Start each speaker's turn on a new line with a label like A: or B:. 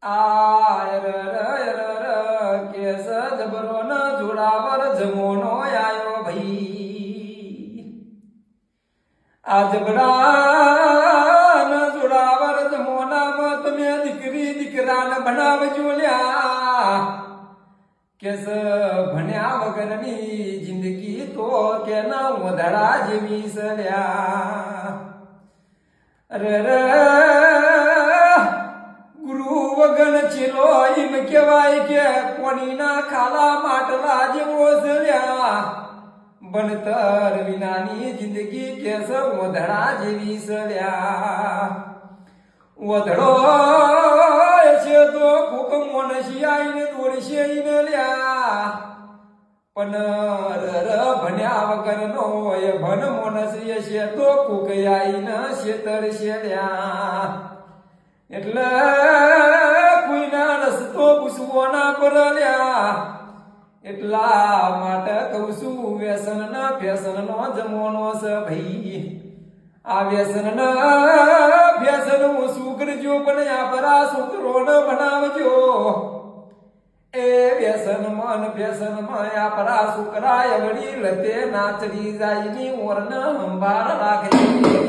A: આય case જબરો ન જોડાવર જમોનો આયો ભાઈ આ જબરા ન જોડાવર જમોનામાં તમે દીકરી દીકરાને બનાવજો લ્યા કેસ ભણ્યા વગરની જિંદગી તો કે ન વધડા જેવી સલ્યા રે વગન ચીલો એમ કહેવાય કે કોણીના ખાલા માટલા જેવો સળ્યા ભણતર વિનાની જિંદગી કેસ વધડા જેવી સળ્યા વધડો છે તો કોક મનસી આઈને દોડશે ઈને લ્યા પણ ભણ્યા વગરનો એ ભણ મનસી છે તો કોક આઈને છેતરશે લ્યા એટલે કોઈના રસ્તો પૂછવો ના પડ્યા એટલા માટે કહું છું વ્યસન ના ફેશન નો જમવાનો છે ભાઈ આ વ્યસન ના ફેશન ઓછું કરજો પણ આ પરા છોકરો ન બનાવજો એ વ્યસન મન ફેશન માં આ પરા છોકરા વળી લતે નાચડી જાય ની ઓર ન સંભાળ રાખજે